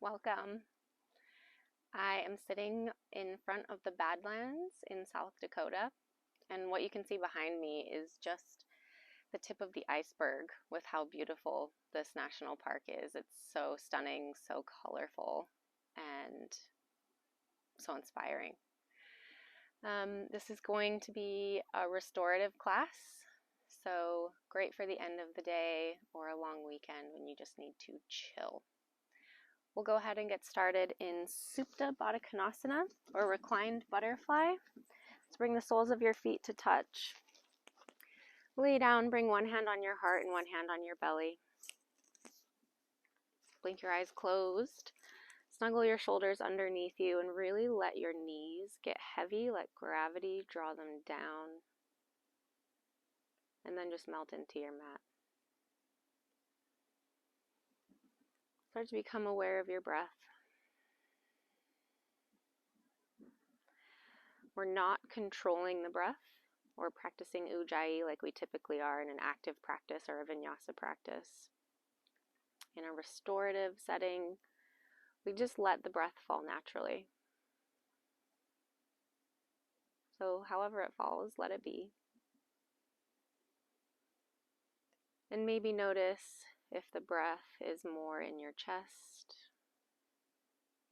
Welcome. I am sitting in front of the Badlands in South Dakota, and what you can see behind me is just the tip of the iceberg with how beautiful this national park is. It's so stunning, so colorful, and so inspiring. This is going to be a restorative class, so great for the end of the day or a long weekend when you just need to chill. We'll go ahead and get started in Supta Baddha Konasana, or reclined butterfly. Let's bring the soles of your feet to touch. Lay down, bring one hand on your heart and one hand on your belly. Blink your eyes closed. Snuggle your shoulders underneath you and really let your knees get heavy, let gravity draw them down, and then just melt into your mat. Start to become aware of your breath. We're not controlling the breath or practicing ujjayi like we typically are in an active practice or a vinyasa practice. In a restorative setting, we just let the breath fall naturally. So however it falls, let it be. And maybe notice if the breath is more in your chest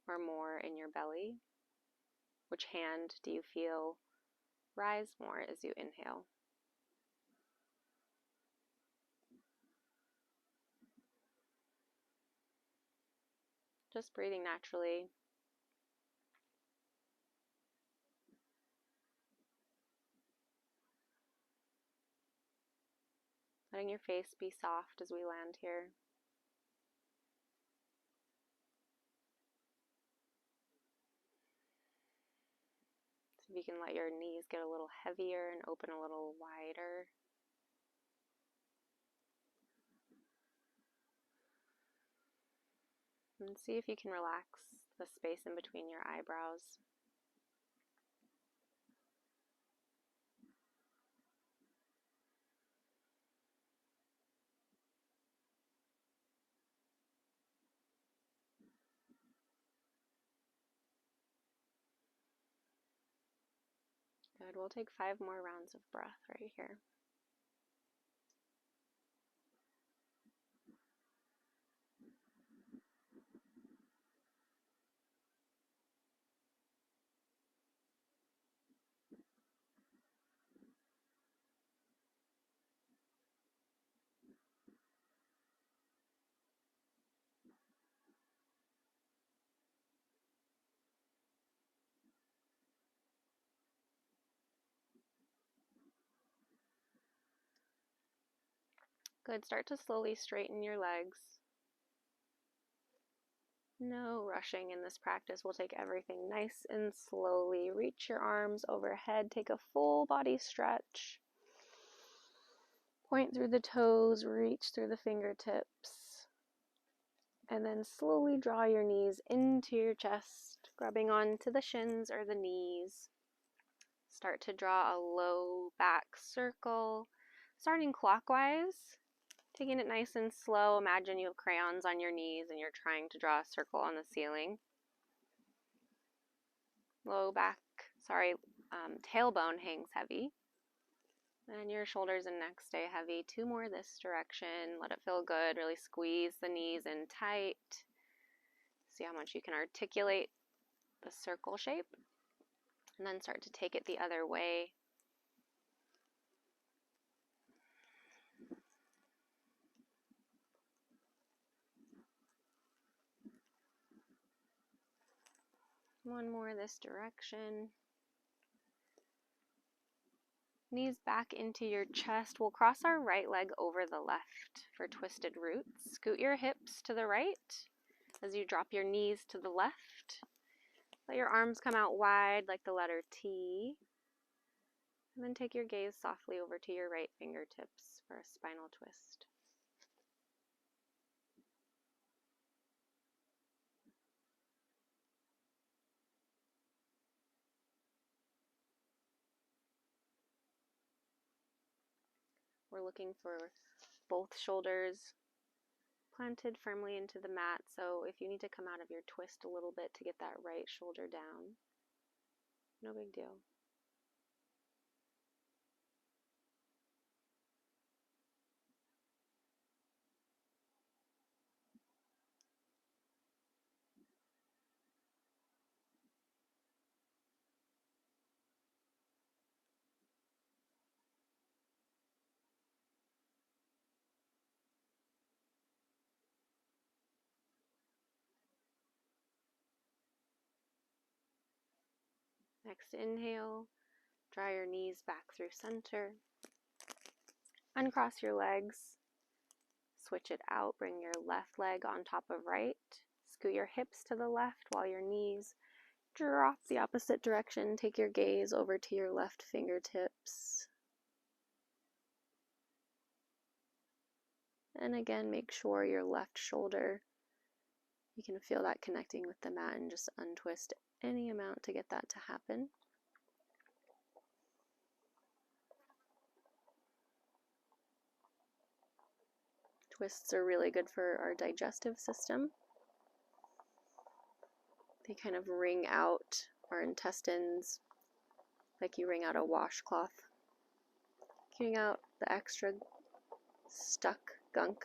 or more in your belly. Which hand do you feel rise more as you inhale? Just breathing naturally. Letting your face be soft as we land here. So if you can let your knees get a little heavier and open a little wider. And see if you can relax the space in between your eyebrows. Good, we'll take 5 more rounds of breath right here. Good, start to slowly straighten your legs. No rushing in this practice. We'll take everything nice and slowly. Reach your arms overhead. Take a full body stretch. Point through the toes, reach through the fingertips. And then slowly draw your knees into your chest, grabbing onto the shins or the knees. Start to draw a low back circle, starting clockwise. Taking it nice and slow. Imagine you have crayons on your knees and you're trying to draw a circle on the ceiling. Tailbone hangs heavy. And your shoulders and neck stay heavy. 2 more this direction. Let it feel good. Really squeeze the knees in tight. See how much you can articulate the circle shape. And then start to take it the other way. One more this direction. Knees back into your chest. We'll cross our right leg over the left for twisted roots. Scoot your hips to the right as you drop your knees to the left. Let your arms come out wide like the letter T. And then take your gaze softly over to your right fingertips for a spinal twist. We're looking for both shoulders planted firmly into the mat, so if you need to come out of your twist a little bit to get that right shoulder down, no big deal. Next inhale, draw your knees back through center. Uncross your legs, switch it out, bring your left leg on top of right, scoot your hips to the left while your knees drop the opposite direction. Take your gaze over to your left fingertips. And again, make sure your left shoulder, you can feel that connecting with the mat, and just untwist any amount to get that to happen. Twists are really good for our digestive system. They kind of wring out our intestines like you wring out a washcloth, getting out the extra stuck gunk.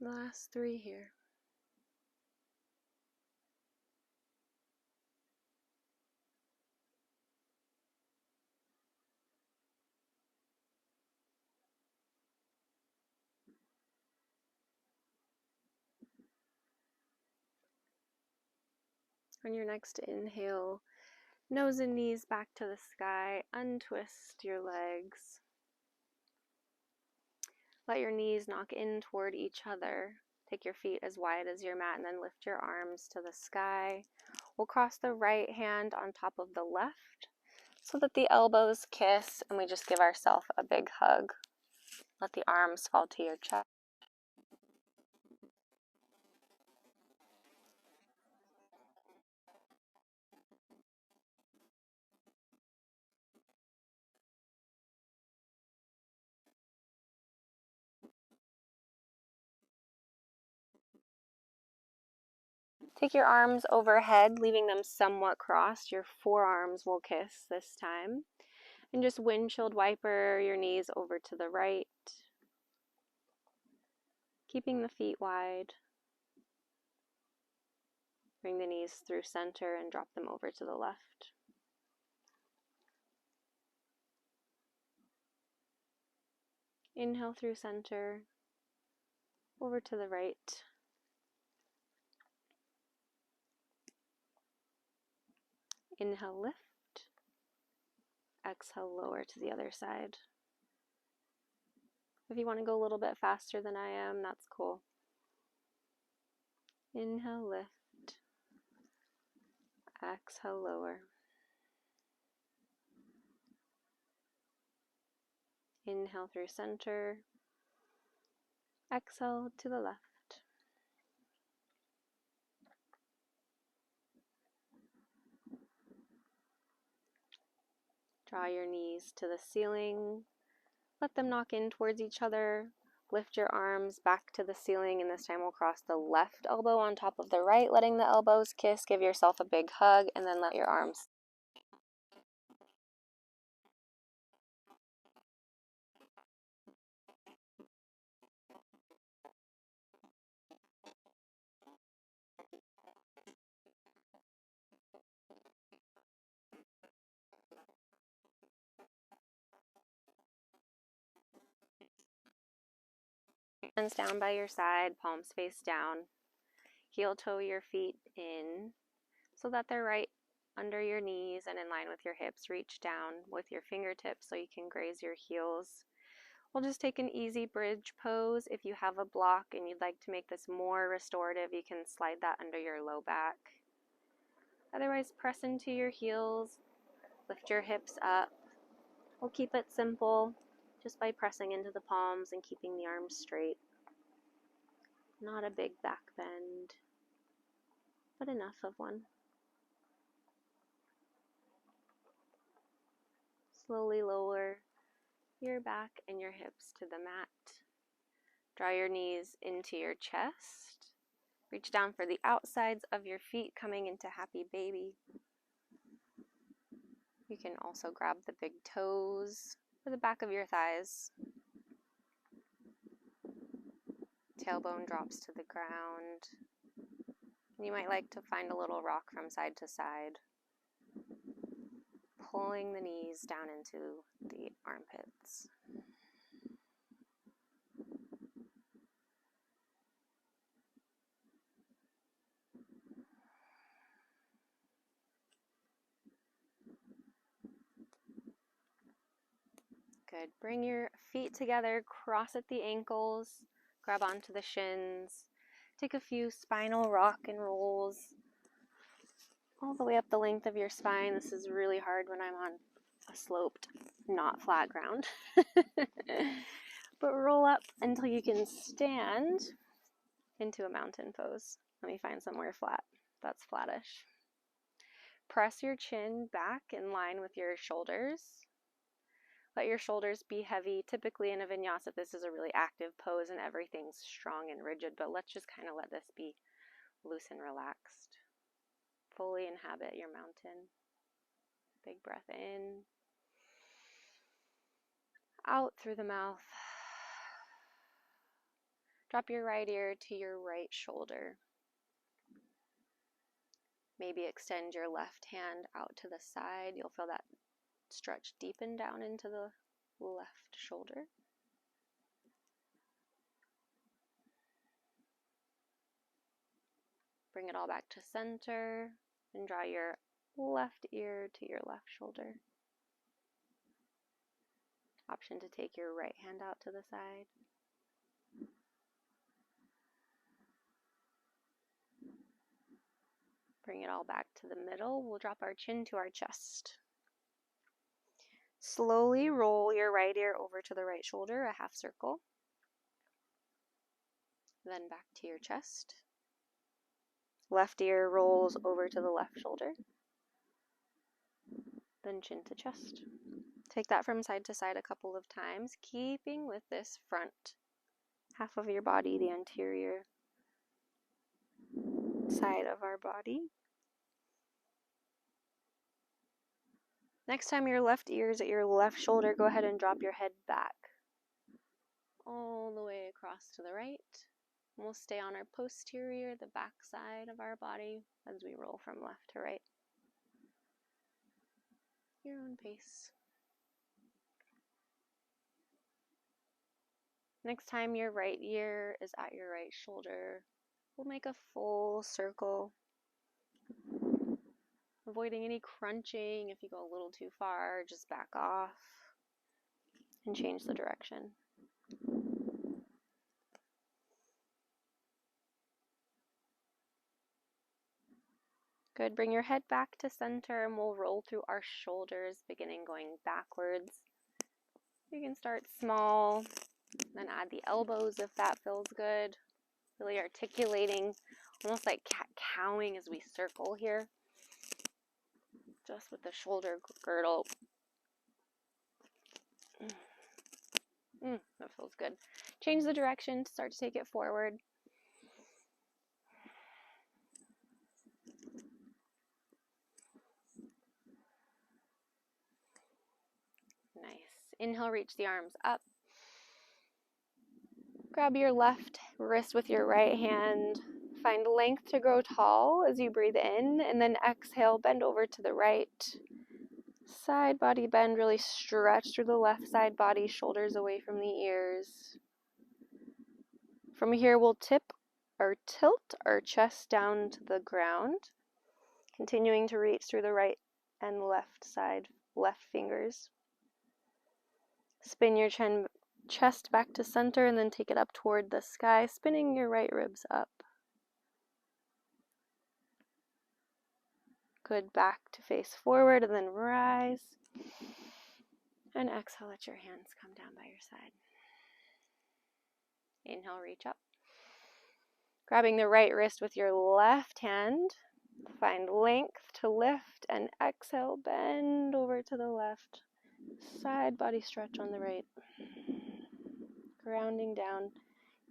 The last 3 here. On your next inhale, nose and knees back to the sky, untwist your legs. Let your knees knock in toward each other. Take your feet as wide as your mat and then lift your arms to the sky. We'll cross the right hand on top of the left so that the elbows kiss, and we just give ourselves a big hug. Let the arms fall to your chest. Take your arms overhead, leaving them somewhat crossed. Your forearms will kiss this time. And just windshield wiper your knees over to the right, keeping the feet wide. Bring the knees through center and drop them over to the left. Inhale through center, over to the right. Inhale, lift. Exhale, lower to the other side. If you want to go a little bit faster than I am, that's cool. Inhale, lift. Exhale, lower. Inhale through center. Exhale to the left. Draw your knees to the ceiling. Let them knock in towards each other. Lift your arms back to the ceiling, and this time we'll cross the left elbow on top of the right, letting the elbows kiss. Give yourself a big hug, and then let your arms hands down by your side, palms face down. Heel toe your feet in so that they're right under your knees and in line with your hips. Reach down with your fingertips so you can graze your heels. We'll just take an easy bridge pose. If you have a block and you'd like to make this more restorative, you can slide that under your low back. Otherwise, press into your heels, lift your hips up. We'll keep it simple just by pressing into the palms and keeping the arms straight. Not a big back bend, but enough of one. Slowly lower your back and your hips to the mat. Draw your knees into your chest. Reach down for the outsides of your feet, coming into happy baby. You can also grab the big toes or the back of your thighs. Tailbone drops to the ground. You might like to find a little rock from side to side, pulling the knees down into the armpits. Good. Bring your feet together, cross at the ankles, grab onto the shins. Take a few spinal rock and rolls all the way up the length of your spine. This is really hard when I'm on a sloped, not flat ground. But roll up until you can stand into a mountain pose. Let me find somewhere flat. That's flattish. Press your chin back in line with your shoulders. Let your shoulders be heavy. Typically in a vinyasa, this is a really active pose and everything's strong and rigid, but let's just kind of let this be loose and relaxed. Fully inhabit your mountain. Big breath in. Out through the mouth. Drop your right ear to your right shoulder. Maybe extend your left hand out to the side. You'll feel that stretch deepen down into the left shoulder. Bring it all back to center and draw your left ear to your left shoulder. Option to take your right hand out to the side. Bring it all back to the middle. We'll drop our chin to our chest. Slowly roll your right ear over to the right shoulder, a half circle. Then back to your chest. Left ear rolls over to the left shoulder. Then chin to chest. Take that from side to side a couple of times, keeping with this front half of your body, the anterior side of our body. Next time your left ear is at your left shoulder, go ahead and drop your head back all the way across to the right. And we'll stay on our posterior, the back side of our body, as we roll from left to right. Your own pace. Next time your right ear is at your right shoulder, we'll make a full circle, avoiding any crunching. If you go a little too far, just back off and change the direction. Good. Bring your head back to center and we'll roll through our shoulders, beginning going backwards. You can start small, then add the elbows if that feels good. Really articulating, almost like cat-cowing as we circle here. Just with the shoulder girdle. That feels good. Change the direction, start to take it forward. Nice. Inhale, reach the arms up. Grab your left wrist with your right hand. Find length to grow tall as you breathe in, and then exhale, bend over to the right. Side body bend, really stretch through the left side body, shoulders away from the ears. From here, we'll tip or tilt our chest down to the ground, continuing to reach through the right and left side, left fingers. Spin your chest back to center and then take it up toward the sky, spinning your right ribs up. Good, back to face forward and then rise. And exhale, let your hands come down by your side. Inhale, reach up. Grabbing the right wrist with your left hand, find length to lift, and exhale, bend over to the left. Side body stretch on the right. Grounding down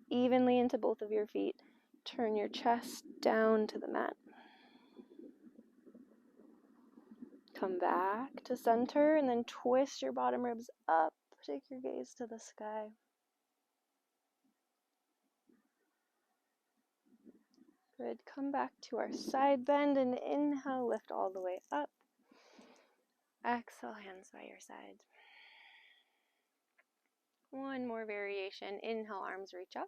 evenly into both of your feet. Turn your chest down to the mat. Come back to center and then twist your bottom ribs up. Take your gaze to the sky. Good. Come back to our side bend and inhale, lift all the way up. Exhale, hands by your side. One more variation. Inhale, arms reach up.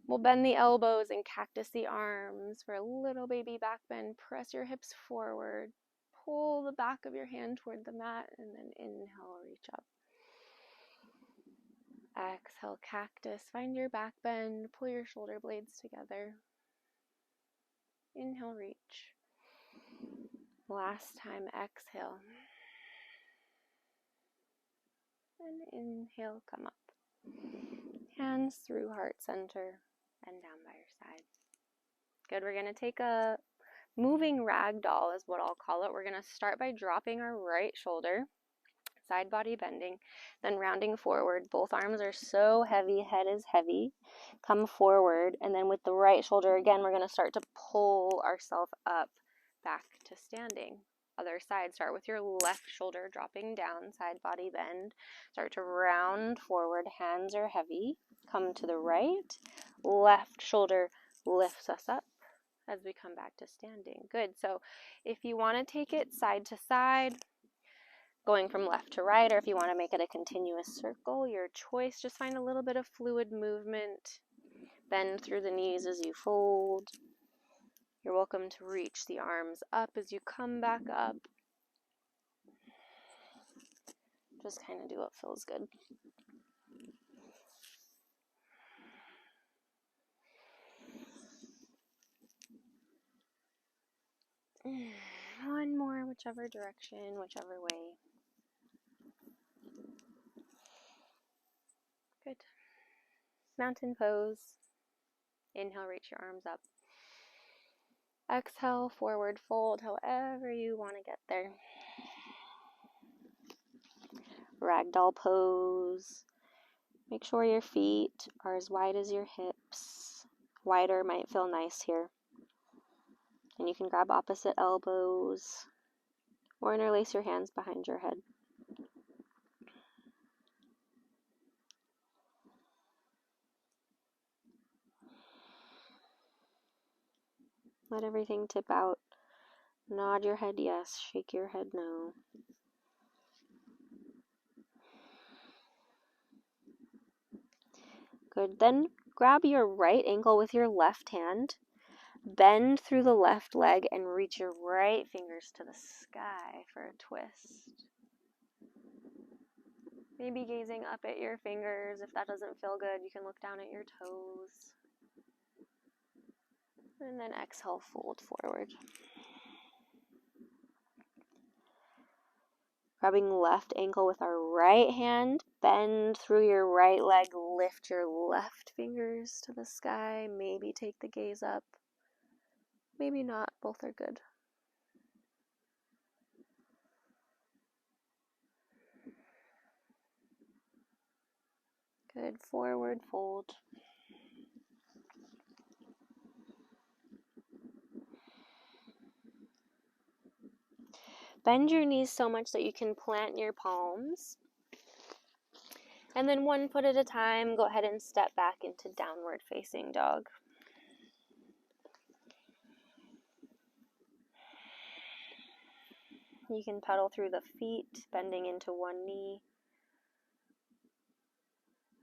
We'll bend the elbows and cactus the arms for a little baby back bend. Press your hips forward. Pull the back of your hand toward the mat and then inhale, reach up. Exhale, cactus. Find your back bend. Pull your shoulder blades together. Inhale, reach. Last time, exhale. And inhale, come up. Hands through heart center and down by your side. Good, we're going to take a moving ragdoll is what I'll call it. We're going to start by dropping our right shoulder, side body bending, then rounding forward. Both arms are so heavy, head is heavy. Come forward, and then with the right shoulder, again, we're going to start to pull ourselves up back to standing. Other side, start with your left shoulder dropping down, side body bend. Start to round forward, hands are heavy. Come to the right, left shoulder lifts us up as we come back to standing. Good, so if you want to take it side to side, going from left to right, or if you want to make it a continuous circle, your choice. Just find a little bit of fluid movement. Bend through the knees as you fold. You're welcome to reach the arms up as you come back up. Just kind of do what feels good. One more, whichever direction, whichever way. Good. Mountain pose. Inhale, reach your arms up. Exhale, forward fold, however you want to get there. Ragdoll pose. Make sure your feet are as wide as your hips. Wider might feel nice here. And you can grab opposite elbows or interlace your hands behind your head. Let everything tip out. Nod your head yes, shake your head no. Good. Then grab your right ankle with your left hand. Bend through the left leg and reach your right fingers to the sky for a twist. Maybe gazing up at your fingers. If that doesn't feel good, you can look down at your toes. And then exhale, fold forward. Grabbing left ankle with our right hand, bend through your right leg, lift your left fingers to the sky, maybe take the gaze up, maybe not, both are good. Good, forward fold. Bend your knees so much that you can plant your palms. And then one foot at a time, go ahead and step back into downward facing dog. You can pedal through the feet, bending into one knee.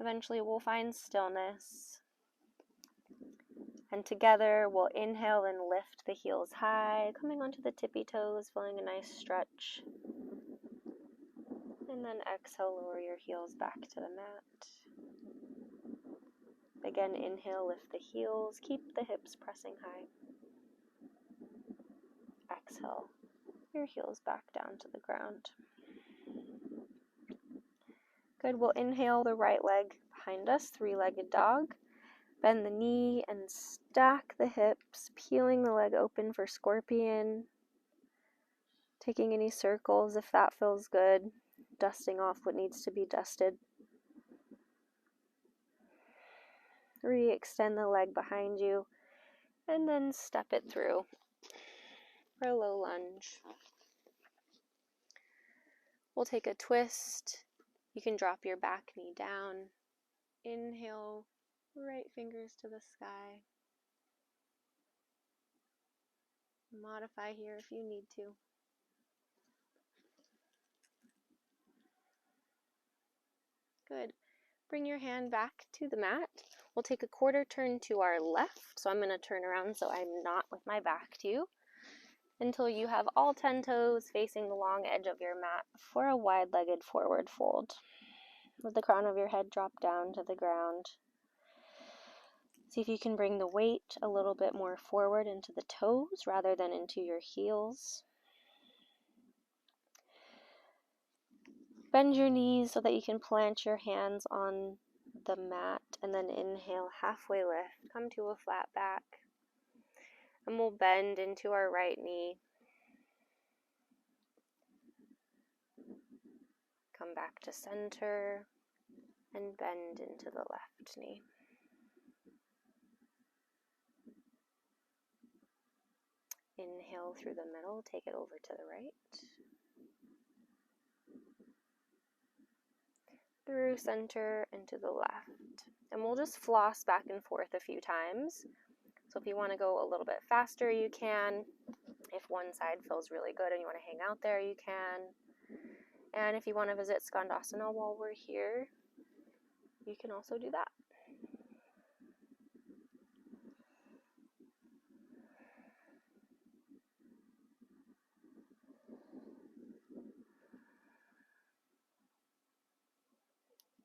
Eventually we'll find stillness. And together we'll inhale and lift the heels high, coming onto the tippy toes, feeling a nice stretch. And then exhale, lower your heels back to the mat. Again, inhale, lift the heels, keep the hips pressing high. Exhale, your heels back down to the ground. Good, we'll inhale the right leg behind us, three-legged dog. Bend the knee and stack the hips, peeling the leg open for scorpion. Taking any circles if that feels good. Dusting off what needs to be dusted. Re-extend the leg behind you and then step it through for a low lunge. We'll take a twist. You can drop your back knee down. Inhale, right fingers to the sky. Modify here if you need to. Good. Bring your hand back to the mat. We'll take a quarter turn to our left. So I'm going to turn around so I'm not with my back to you until you have all 10 toes facing the long edge of your mat for a wide-legged forward fold. Let the crown of your head drop down to the ground. See if you can bring the weight a little bit more forward into the toes rather than into your heels. Bend your knees so that you can plant your hands on the mat and then inhale, halfway lift, come to a flat back. And we'll bend into our right knee. Come back to center and bend into the left knee. Inhale through the middle, take it over to the right. Through center and to the left. And we'll just floss back and forth a few times. So if you want to go a little bit faster, you can. If one side feels really good and you want to hang out there, you can. And if you want to visit Skandasana while we're here, you can also do that.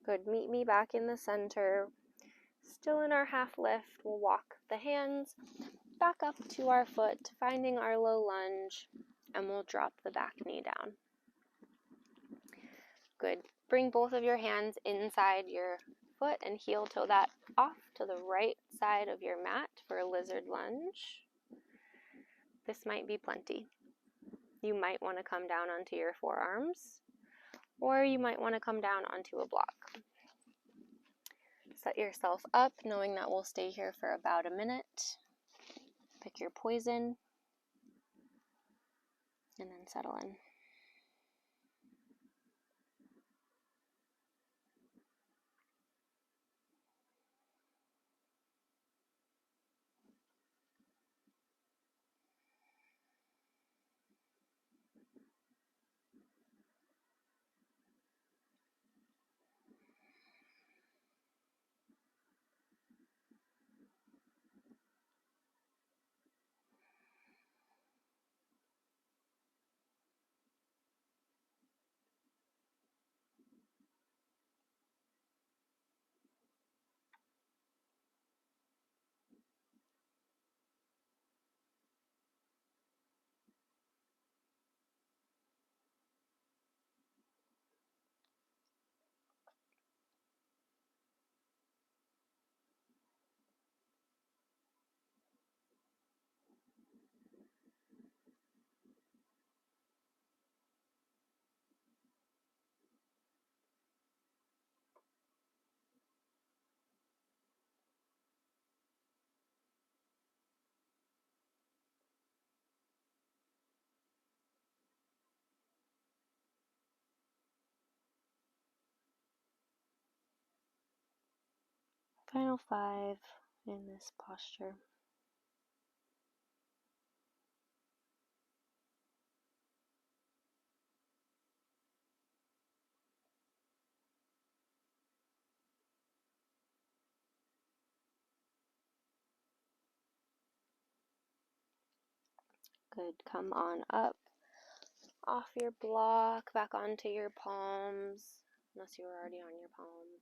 Good, meet me back in the center. Still in our half lift, we'll walk the hands back up to our foot, finding our low lunge, and we'll drop the back knee down. Good, bring both of your hands inside your foot and heel toe that off to the right side of your mat for a lizard lunge. This might be plenty. You might want to come down onto your forearms, or you might want to come down onto a block. Set yourself up, knowing that we'll stay here for about a minute. Pick your poison, and then settle in. Final 5 in this posture. Good. Come on up off your block, back onto your palms, unless you were already on your palms.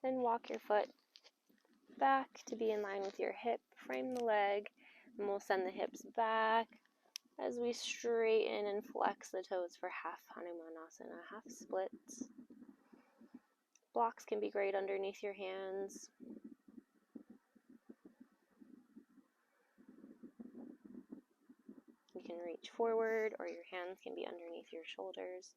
Then walk your foot back to be in line with your hip. Frame the leg, and we'll send the hips back as we straighten and flex the toes for half Hanumanasana, half splits. Blocks can be great underneath your hands. You can reach forward, or your hands can be underneath your shoulders.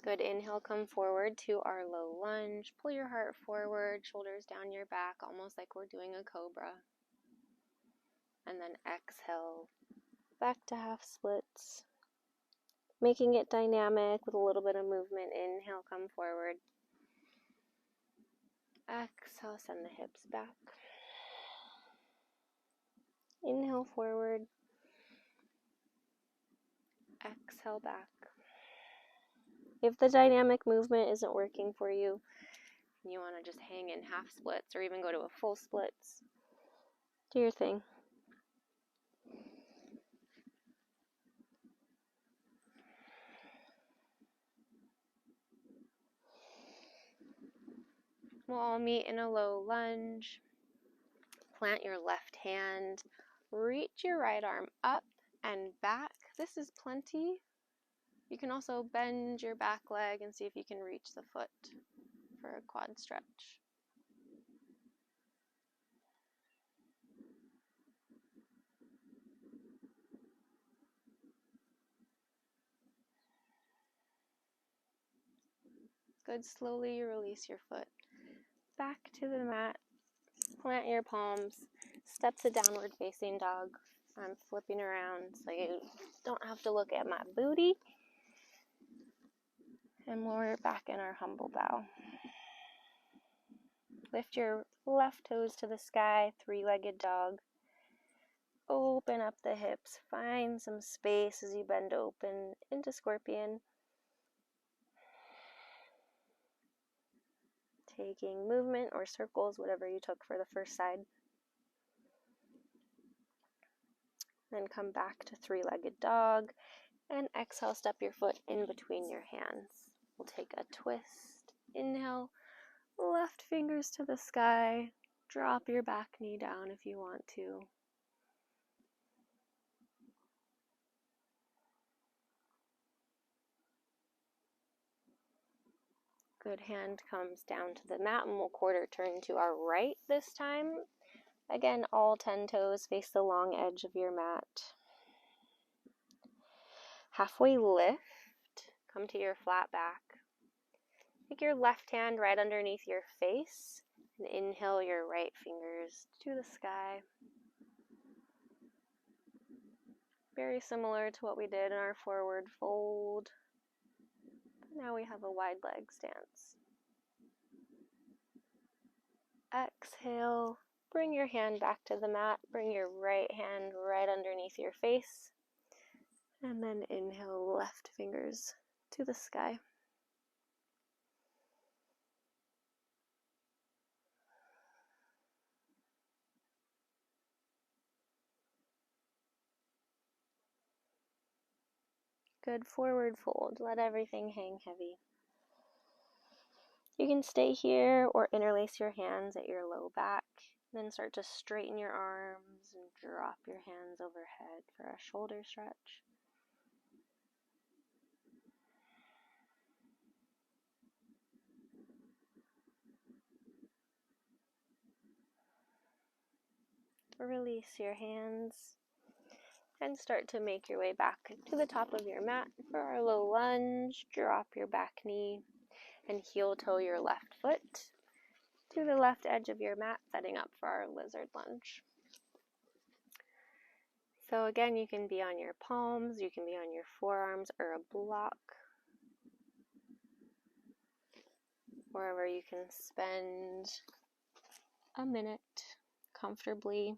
Good. Inhale, come forward to our low lunge. Pull your heart forward, shoulders down your back, almost like we're doing a cobra. And then exhale, back to half splits. Making it dynamic with a little bit of movement. Inhale, come forward. Exhale, send the hips back. Inhale, forward. Exhale, back. If the dynamic movement isn't working for you, and you want to just hang in half splits or even go to a full splits, do your thing. We'll all meet in a low lunge. Plant your left hand. Reach your right arm up and back. This is plenty. You can also bend your back leg and see if you can reach the foot for a quad stretch. Good. Slowly you release your foot back to the mat. Plant your palms. Step to downward facing dog. I'm flipping around so you don't have to look at my booty. And we're back in our humble bow. Lift your left toes to the sky, three-legged dog. Open up the hips. Find some space as you bend open into scorpion. Taking movement or circles, whatever you took for the first side. Then come back to three-legged dog. And exhale, step your foot in between your hands. We'll take a twist. Inhale, left fingers to the sky. Drop your back knee down if you want to. Good. Hand comes down to the mat and we'll quarter turn to our right this time. Again, all 10 toes face the long edge of your mat. Halfway lift, come to your flat back. Take your left hand right underneath your face and inhale your right fingers to the sky. Very similar to what we did in our forward fold. Now we have a wide leg stance. Exhale, bring your hand back to the mat. Bring your right hand right underneath your face. And then inhale, left fingers to the sky. Good. Forward fold. Let everything hang heavy. You can stay here or interlace your hands at your low back. Then start to straighten your arms and drop your hands overhead for a shoulder stretch. Release your hands and start to make your way back to the top of your mat for our low lunge. Drop your back knee and heel toe your left foot to the left edge of your mat, setting up for our lizard lunge. So again, you can be on your palms, you can be on your forearms or a block, wherever you can spend a minute comfortably.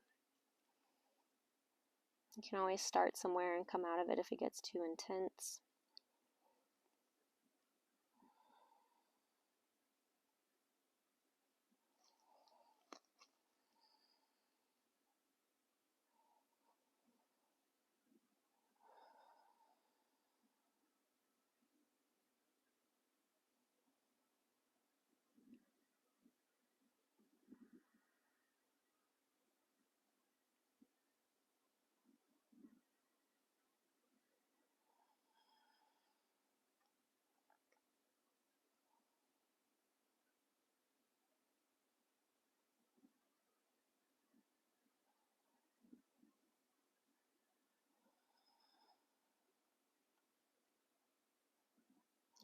You can always start somewhere and come out of it if it gets too intense.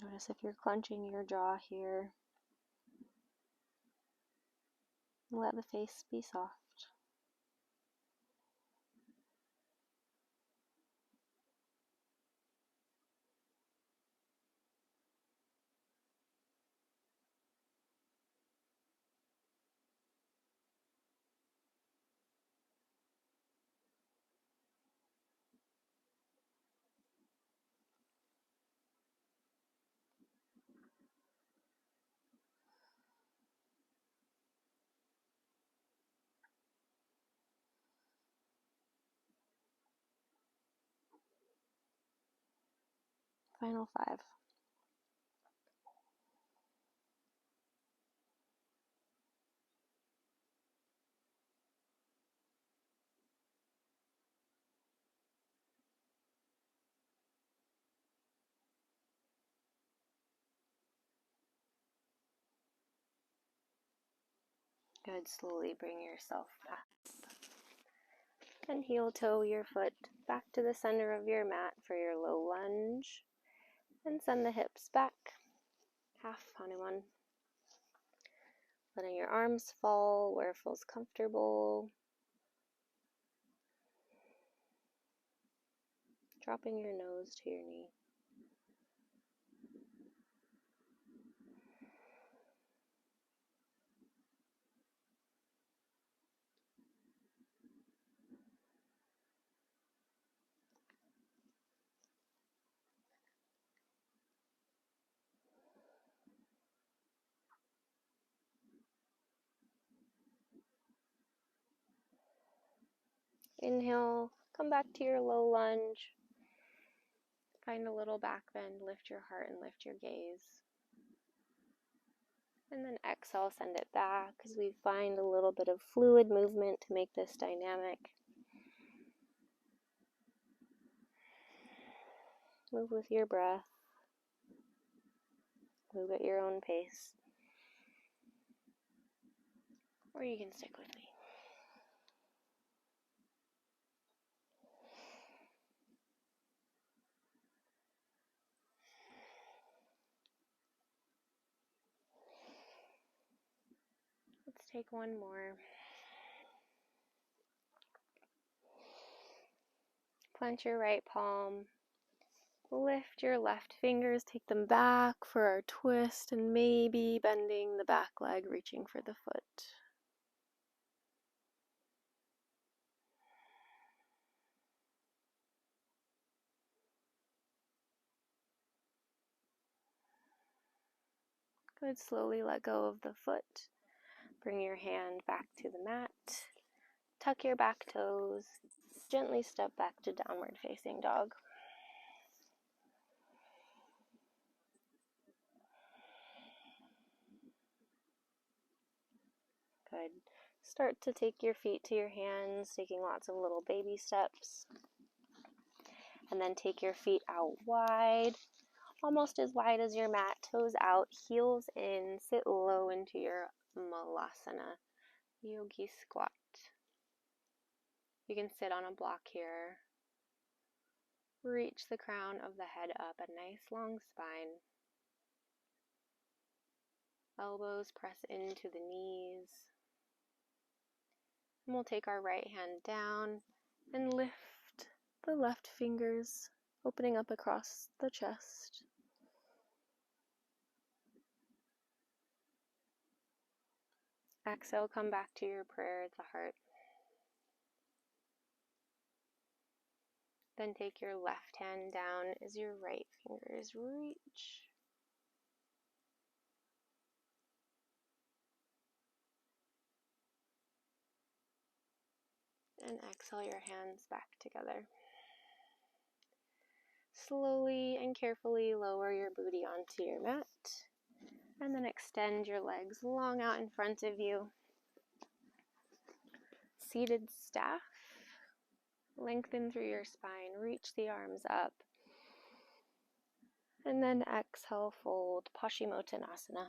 Notice if you're clenching your jaw here. Let the face be soft. Final 5. Good. Slowly bring yourself back. And heel toe your foot back to the center of your mat for your low lunge. And send the hips back. Half Hanuman. Letting your arms fall where it feels comfortable. Dropping your nose to your knee. Inhale, come back to your low lunge. Find a little back bend, lift your heart and lift your gaze. And then exhale, send it back as we find a little bit of fluid movement to make this dynamic. Move with your breath. Move at your own pace. Or you can stick with me. Let's take one more. Plant your right palm. Lift your left fingers, take them back for our twist, and maybe bending the back leg, reaching for the foot. Good. Slowly let go of the foot. Bring your hand back to the mat. Tuck your back toes. Gently step back to downward facing dog. Good. Start to take your feet to your hands, taking lots of little baby steps. And then take your feet out wide, almost as wide as your mat, toes out, heels in, sit low into your Malasana, yogi squat. You can sit on a block here. Reach the crown of the head up, a nice long spine. Elbows press into the knees. And we'll take our right hand down and lift the left fingers, opening up across the chest. Exhale, come back to your prayer at the heart. Then take your left hand down as your right fingers reach. And exhale your hands back together. Slowly and carefully lower your booty onto your mat. And then extend your legs long out in front of you. Seated staff. Lengthen through your spine. Reach the arms up. And then exhale, fold, Paschimottanasana.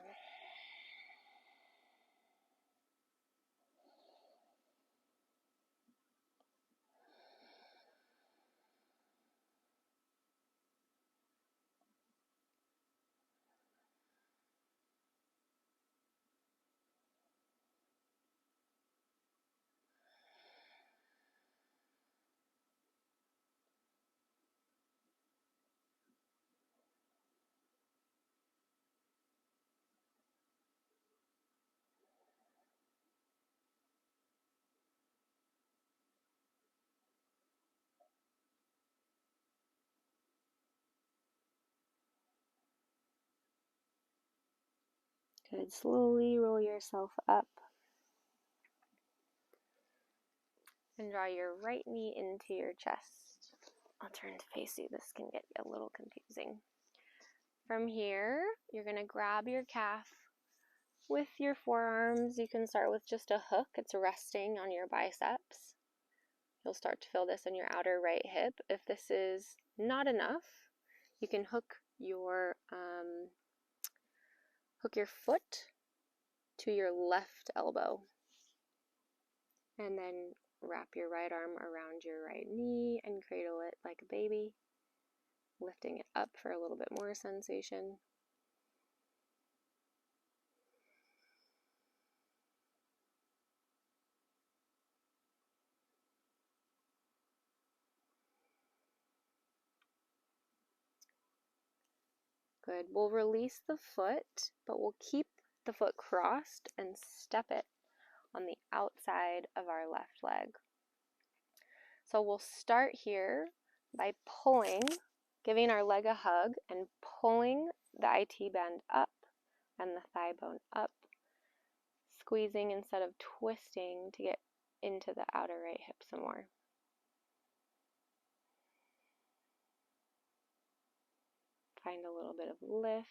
Good. Slowly roll yourself up. And draw your right knee into your chest. I'll turn to face you. This can get a little confusing. From here, you're going to grab your calf with your forearms. You can start with just a hook. It's resting on your biceps. You'll start to feel this in your outer right hip. If this is not enough, you can hook your foot to your left elbow. And then wrap your right arm around your right knee and cradle it like a baby, lifting it up for a little bit more sensation. Good. We'll release the foot, but we'll keep the foot crossed and step it on the outside of our left leg. So we'll start here by pulling, giving our leg a hug and pulling the IT band up and the thigh bone up, squeezing instead of twisting to get into the outer right hip some more. Find a little bit of lift.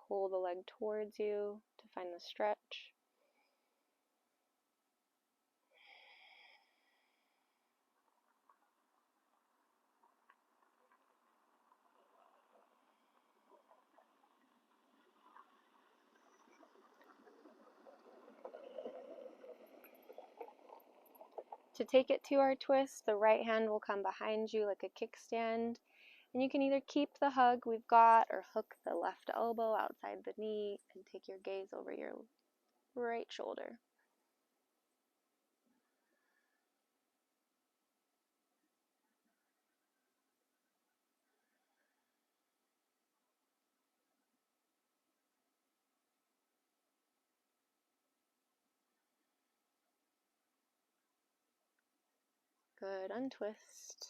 Pull the leg towards you to find the stretch. To take it to our twist, the right hand will come behind you like a kickstand. And you can either keep the hug we've got or hook the left elbow outside the knee and take your gaze over your right shoulder. Good, untwist.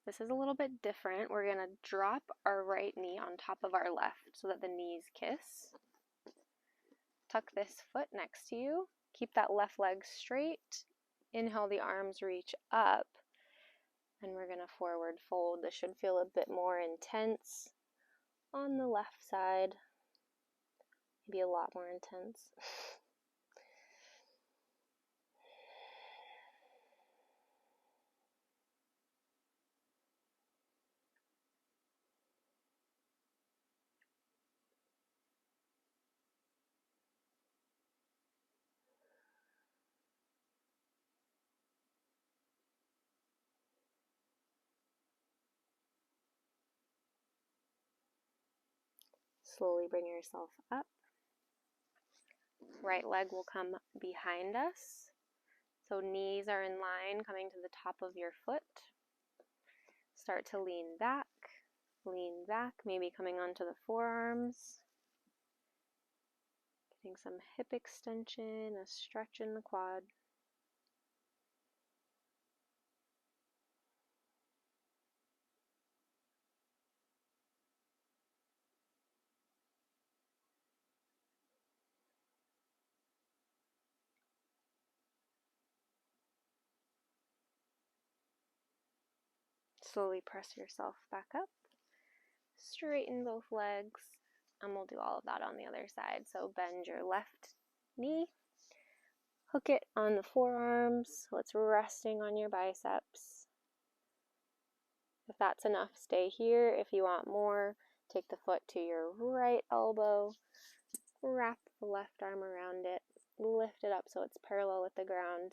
This is a little bit different. We're going to drop our right knee on top of our left so that the knees kiss. Tuck this foot next to you. Keep that left leg straight. Inhale, the arms reach up. And we're going to forward fold. This should feel a bit more intense on the left side. Maybe a lot more intense. Slowly bring yourself up. Right leg will come behind us. So knees are in line, coming to the top of your foot. Start to lean back, maybe coming onto the forearms. Getting some hip extension, a stretch in the quad. Slowly press yourself back up. Straighten both legs, and we'll do all of that on the other side. So bend your left knee, hook it on the forearms so it's resting on your biceps. If that's enough, stay here. If you want more, take the foot to your right elbow, wrap the left arm around it, lift it up so it's parallel with the ground.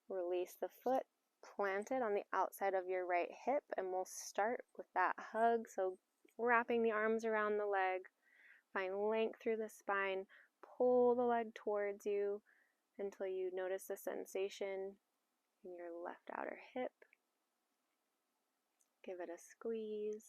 Release the foot, plant it on the outside of your right hip, and we'll start with that hug. So wrapping the arms around the leg, find length through the spine, pull the leg towards you until you notice the sensation in your left outer hip. Give it a squeeze.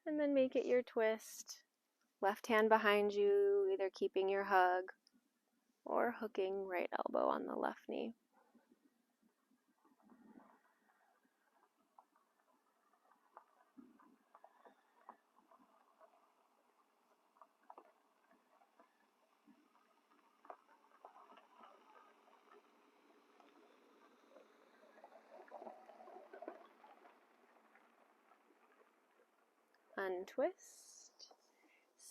And then make it your twist. Left hand behind you, either keeping your hug or hooking right elbow on the left knee. Untwist.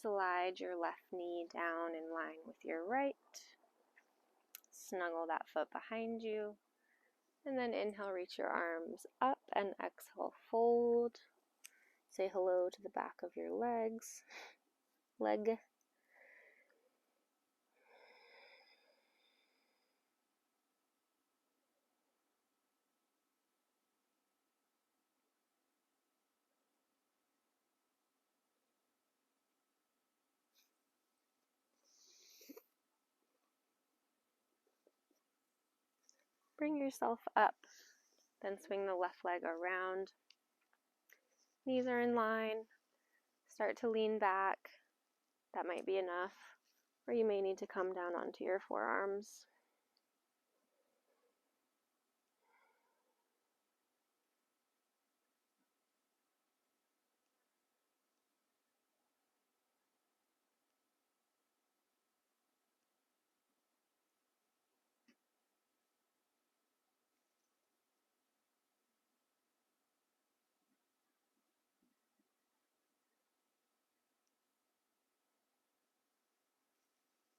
Slide your left knee down in line with your right. Snuggle that foot behind you. And then inhale, reach your arms up, and exhale, fold. Say hello to the back of your leg. Bring yourself up, then swing the left leg around. Knees are in line. Start to lean back. That might be enough, or you may need to come down onto your forearms.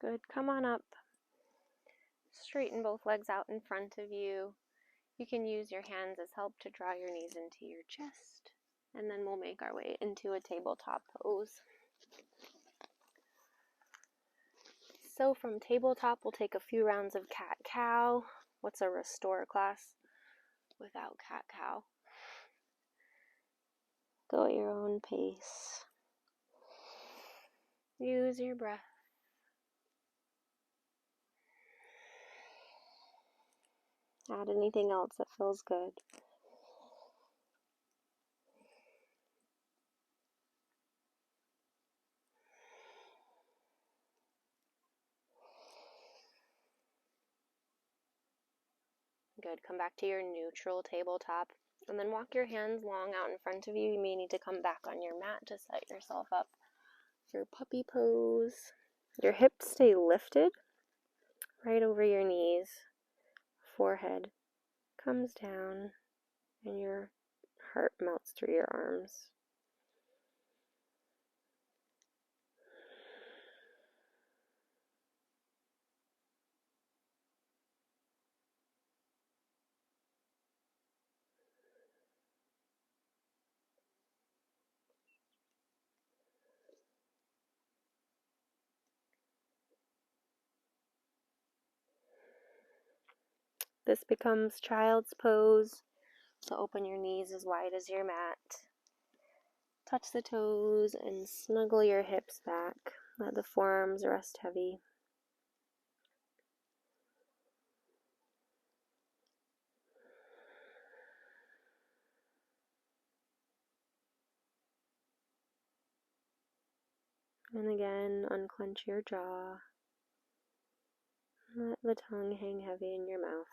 Good, come on up. Straighten both legs out in front of you. You can use your hands as help to draw your knees into your chest. And then we'll make our way into a tabletop pose. So from tabletop, we'll take a few rounds of cat-cow. What's a restore class without cat-cow? Go at your own pace. Use your breath. Add anything else that feels good. Good, come back to your neutral tabletop, and then walk your hands long out in front of you. You may need to come back on your mat to set yourself up for puppy pose. Your hips stay lifted right over your knees. Forehead comes down, and your heart melts through your arms. This becomes child's pose, so open your knees as wide as your mat. Touch the toes and snuggle your hips back. Let the forearms rest heavy. And again, unclench your jaw. Let the tongue hang heavy in your mouth.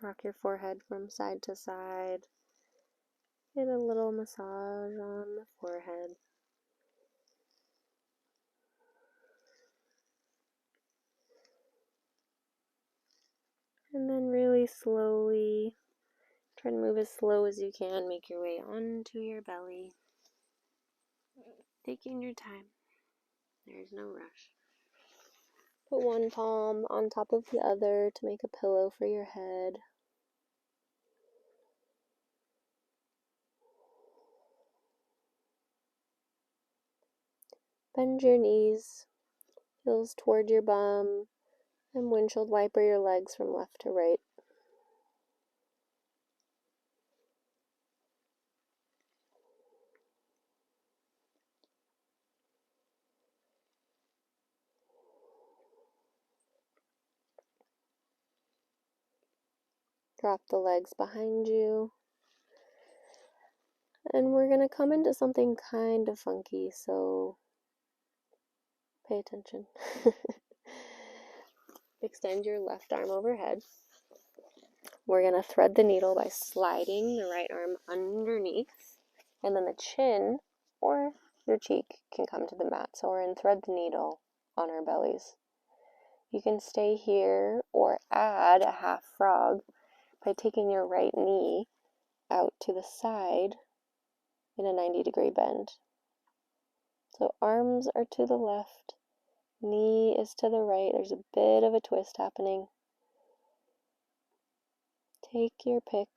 Rock your forehead from side to side. Get a little massage on the forehead. And then really slowly, try to move as slow as you can. Make your way onto your belly. Taking your time. There's no rush. Put one palm on top of the other to make a pillow for your head. Bend your knees, heels toward your bum, and windshield wiper your legs from left to right. Drop the legs behind you. And we're going to come into something kind of funky, so pay attention. Extend your left arm overhead. We're going to thread the needle by sliding the right arm underneath, and then the chin or your cheek can come to the mat. So we're going to thread the needle on our bellies. You can stay here or add a half frog by taking your right knee out to the side in a 90-degree bend. So arms are to the left, knee is to the right. There's a bit of a twist happening. Take your pick.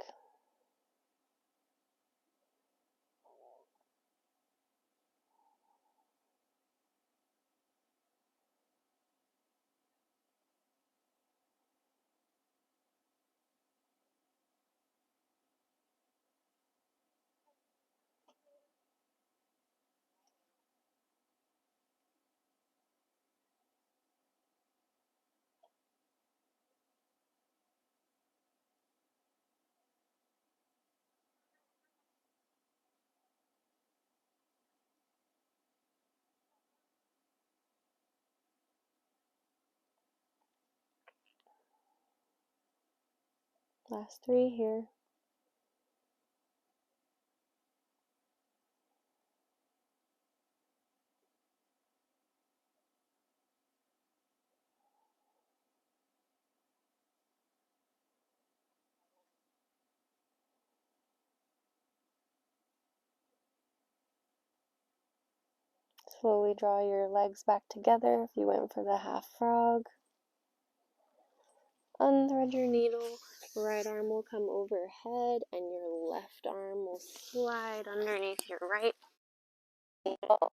Last 3 here. Slowly draw your legs back together if you went for the half frog. Unthread your needle. Right arm will come overhead and your left arm will slide underneath your right needle.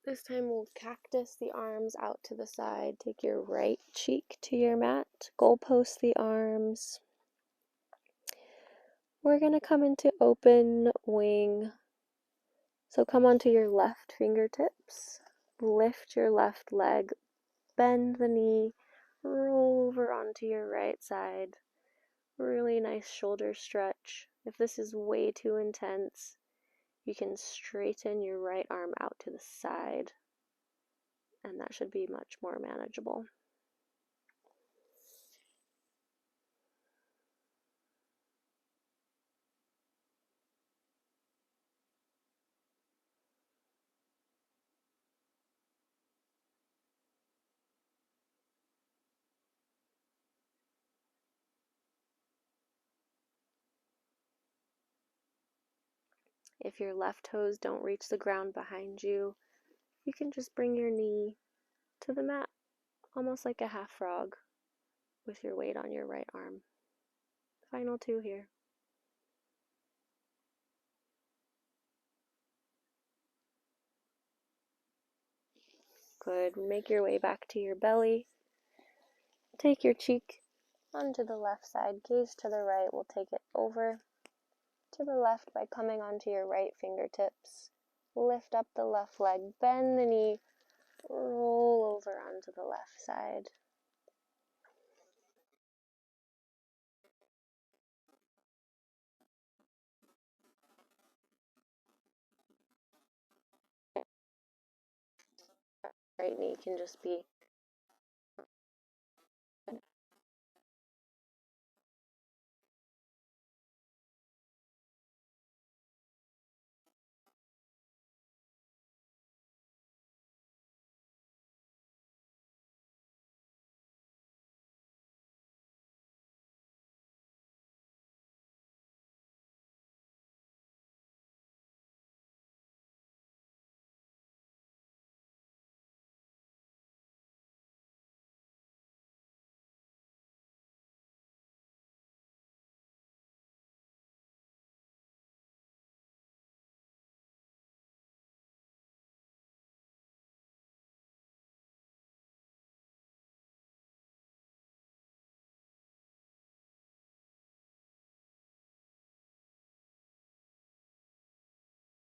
This time we'll cactus the arms out to the side. Take your right cheek to your mat. Goalpost the arms. We're going to come into open wing. So come onto your left fingertips. Lift your left leg. Bend the knee. Roll over onto your right side. Really nice shoulder stretch. If this is way too intense, you can straighten your right arm out to the side, and that should be much more manageable. If your left toes don't reach the ground behind you, you can just bring your knee to the mat, almost like a half frog, with your weight on your right arm. Final two here. Good. Make your way back to your belly. Take your cheek onto the left side. Gaze to the right. We'll take it over to the left by coming onto your right fingertips. Lift up the left leg. Bend the knee. Roll over onto the left side. Right knee can just be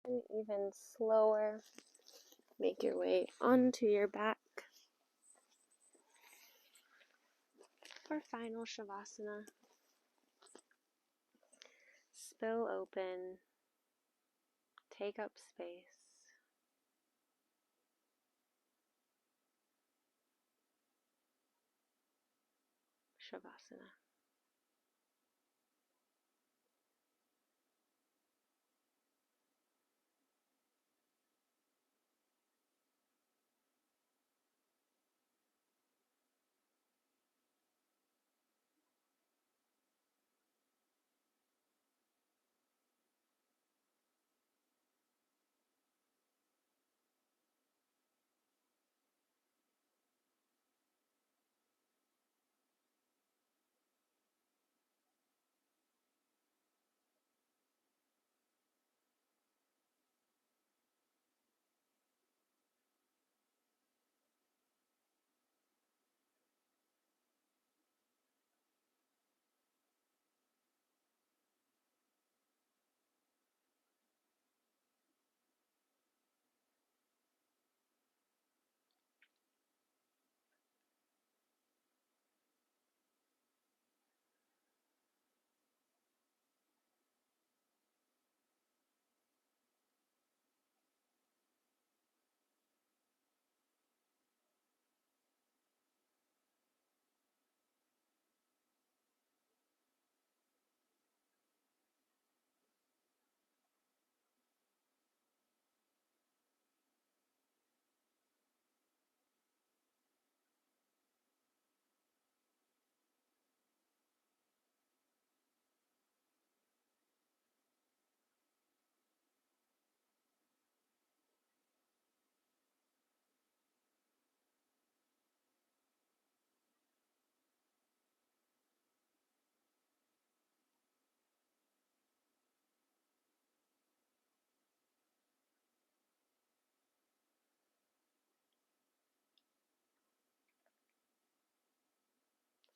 and even slower. Make your way onto your back for final Shavasana. Spill open. Take up space. Shavasana.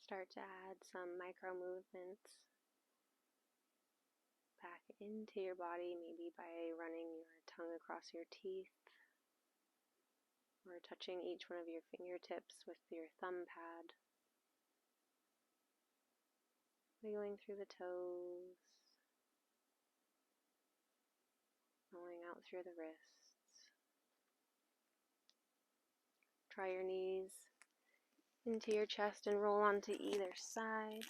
Start to add some micro movements back into your body, maybe by running your tongue across your teeth or touching each one of your fingertips with your thumb pad. Wiggling through the toes, rolling out through the wrists. Draw your knees into your chest and roll onto either side.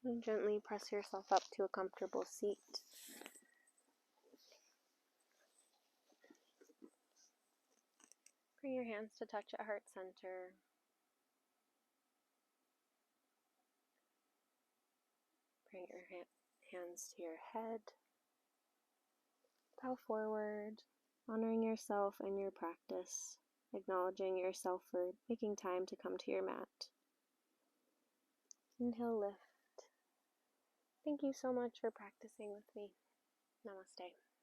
And gently press yourself up to a comfortable seat. Bring your hands to touch at heart center. Bring your hands to your head. Bow forward, honoring yourself and your practice, acknowledging yourself for making time to come to your mat. Inhale, lift. Thank you so much for practicing with me. Namaste.